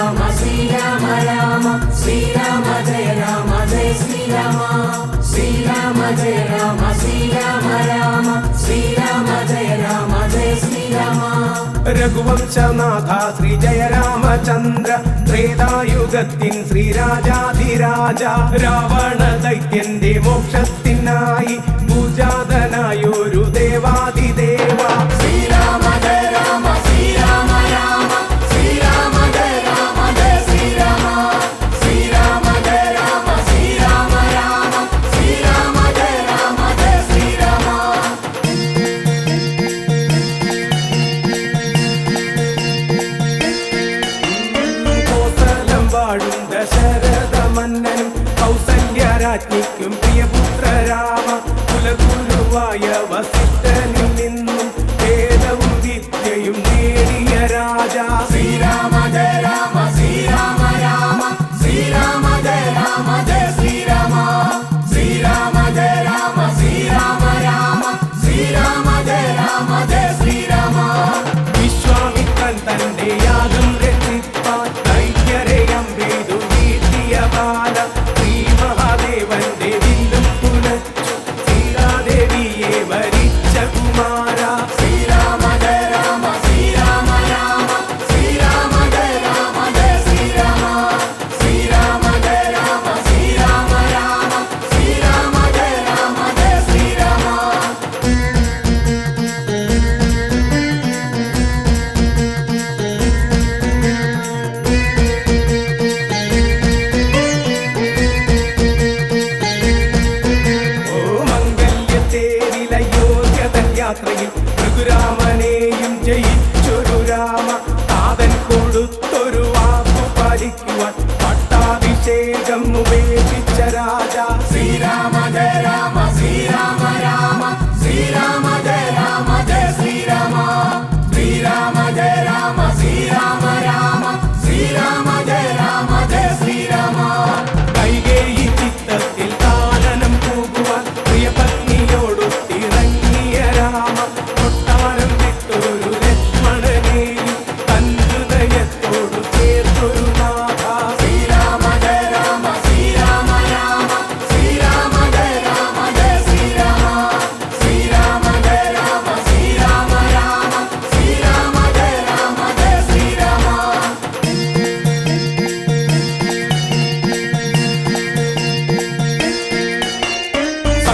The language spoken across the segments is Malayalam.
రామ శ్రీరామ రామ శ్రీరామ జయ రామ జయ శ్రీరామ శ్రీరామ జయ రామ శ్రీరామ రామ శ్రీరామ జయ రామ జయ శ్రీరామ രഘുവംശനാഥ ശ്രീ ജയ രാമചന്ദ്ര ത്രേതായുഗത്തിൻ ശ്രീരാജാധിരാജ രാവണ ദൈത്യന്റെ മോക്ഷത്തിനായി പൂജാതനായൊരു ദേവാദിദേവ ശ്രീരാമ ജയ രാമ ശ്രീരാമ രാമ ശ്രീരാമ ജയ രാമ ജയ ശ്രീരാമ ശ്രീരാമ ജയ രാമ ശ്രീരാമ രാമ ശ്രീരാമ ജയ രാമ ജയ ശ്രീരാമ വാഴും ദശരഥ മന്നനും കൗസല്യരാജ്ഞിക്കും പ്രിയപുത്ര രാമ കുലഗുരുവായ വസിഷ്ഠനിൽ നിന്നും വേദവും വിദ്യയും നേടിയ രാജ ശ്രീരാമ ജയ രാമ ശ്രീരാമ രാമ ശ്രീരാമ ജയ രാമ ജയ ശ്രീരാമ ശ്രീരാമ ജയ രാമ ശ്രീരാമ രാമ ശ്രീരാമ ജയ രാമ ജയ ശ്രീരാമ വിശ്വാമിത്രൻ തന്റെ യാഗം രക്ഷിപ്പാൻ ദൈത്യരെയമ്പെയ്തു വീഴ്ത്തിയ ബാല ശ്രീ മഹാദേവന്റെ വില്ലും തുലച്ചു സീതാദേവിയെ വരിച്ച കുമാര ശ്രീരാമ ജയ രാമ ശ്രീരാമ രാമ ശ്രീരാമ ജയ രാമ ജയ ശ്രീരാമ ശ്രീരാമ ജയ രാമ ശ്രീരാമ രാമ ശ്രീരാമ ജയ രാമ ജയ ശ്രീരാമ യാത്രയിൽ രഘുരാമനെയും ജയിച്ചൊരു രാമ താതൻ കൊടുത്തൊരു വാക്കു പാലിക്കുവാൻ പട്ടാഭിഷേകം ഉപേക്ഷിച്ച രാജ ശ്രീരാമ ജയ രാമ ശ്രീരാമ രാമ ശ്രീരാമ ജയ രാമ ജയ ശ്രീരാമ ശ്രീരാമ ജയ രാമ ശ്രീരാമ രാമ ശ്രീരാമ ജയ രാമ ജയ ശ്രീരാമ കൈകേയി ചിത്തത്തിൽ കാനനം പോകുവാൻ പ്രിയപത്നിയോടൊത്തിറങ്ങിയ രാമ കൊട്ടാരം വിട്ടൊരു ലക്ഷ്മണനെയും തൻഹൃദയത്തോടു ചേർത്തൊരു നാഥ ശ്രീരാമ ജയ രാമ ശ്രീരാമ രാമ ശ്രീരാമ ജയ രാമ ജയ ശ്രീരാമ ശ്രീരാമ ജയ രാമ ശ്രീരാമ രാമ ശ്രീരാമ ജയ രാമ ജയ ശ്രീരാമ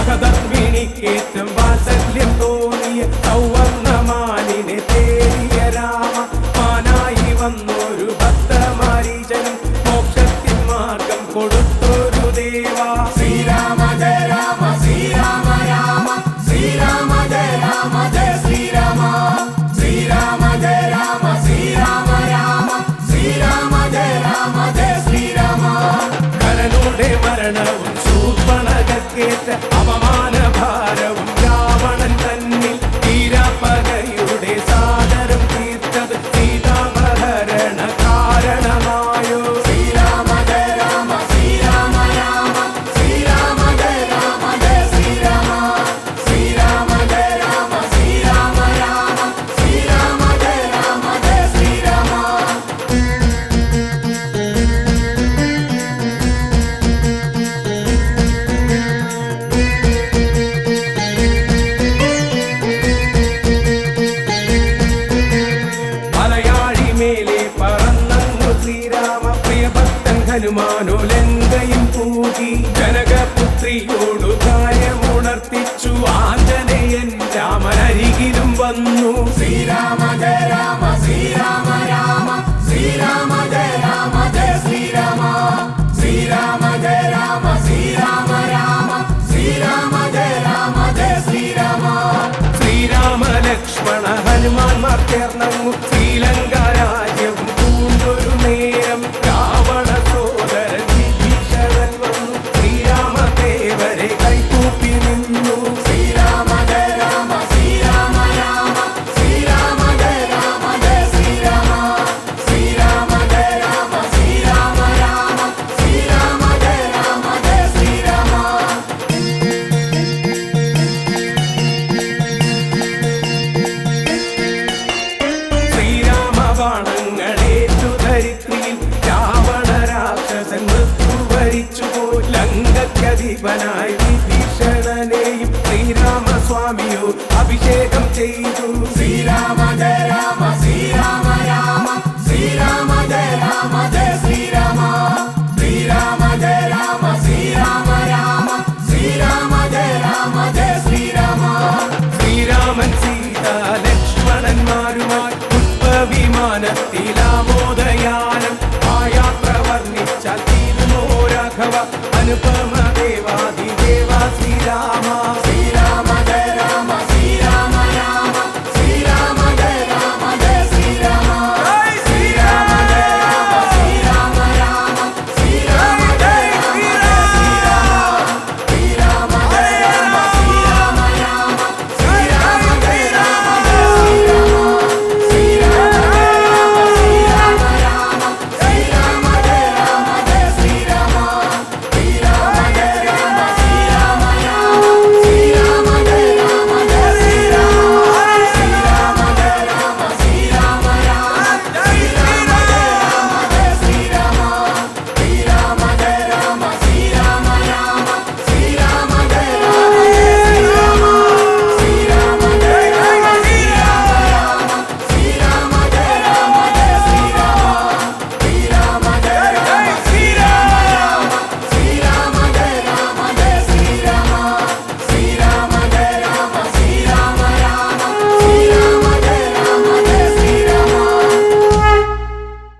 സഹധർമ്മിണിക്കേറ്റം വാത്സല്യം തോന്നിയ സൗവർണമാലിനെ തേടിയ രാമ മാനായി വന്നൊരു ഭക്തമാരീചനും മോക്ഷത്തിൻ മാർഗം കൊടുത്തൊരു ദേവ ശ്രീരാമ ജയ രാമ ശ്രീരാമ രാമ ശ്രീരാമ ജയ രാമ ജയ ശ്രീരാമ ശ്രീരാമ ജയ രാമ ശ്രീരാമ രാമ ശ്രീരാമ ജയ രാമ ജയ ശ്രീരാമ കരനോടെ മരണവും ശൂർപ്പണകേറ്റ അപമാന ഭാരവും രാവണൻ തന്നിൽ തീരാപ്പകയുടെ സാദരം തീർത്തത് സീതാപഹരണ കാരണമായോ ശ്രീരാമ ജയ രാമ ശ്രീരാമ രാമ ശ്രീരാമ ജയ രാമ ജയ ശ്രീരാമ ശ്രീരാമ ജയ രാമ ശ്രീരാമ രാമ ശ്രീരാമ ജയ രാമ ജയ ശ്രീരാമ മലയാളി മേലെ പറന്നു ശ്രീരാമ പ്രിയഭക്തൻ ഹനുമാനോ ലങ്കയും പൂകി ജനകപുത്രിയോടു കാര്യമുണർത്തിച്ചു ആഞ്ജനേയൻ രാമനരികിലും വന്നു ശ്രീരാമ ജയ രാമ ശ്രീരാമ രാമ ശ്രീരാമ ജയ രാമ ജയ ശ്രീരാമ ശ്രീരാമ ജയ രാമ ശ്രീരാമ രാമ ശ്രീരാമ ജയ രാമ ജയ ശ്രീരാമ ശ്രീരാമ ലക്ഷ്മണ ഹനുമാൻമാർ ചേർന്നങ്ങു ശ്രീലങ്ക രാജ്യവും പൂണ്ടൊരു നേരം രാവണ സോദരൻ വിഭീഷണൻ വന്നു ശ്രീരാമദേവരെ കൈകൂപ്പി നിന്നു ശ്രീരാമ ജയ രാമ ശ്രീരാമ രാമ ശ്രീരാമ ജയ രാമ ജയ ശ്രീരാമ ശ്രീരാമ ജയ രാമ ശ്രീരാമ രാമ ശ്രീരാമ ജയ രാമ ജയ ശ്രീരാമ അയ്യപ്പനായി വിഭീഷണനെയും ശ്രീരാമസ്വാമിയോ അഭിഷേകം ചെയ്തു. ശ്രീരാമ ജയ രാമ ശ്രീരാമ രാമ ശ്രീരാമ ജയ രാമ ജയ ശ്രീരാമ ശ്രീരാമ ജയ രാമ ശ്രീരാമ രാമ ശ്രീരാമ ജയ രാമ ജയ ശ്രീരാമ. ശ്രീരാമൻ സീത ലക്ഷ്മണന്മാരുമായി പുഷ്പവിമാനത്തിൽ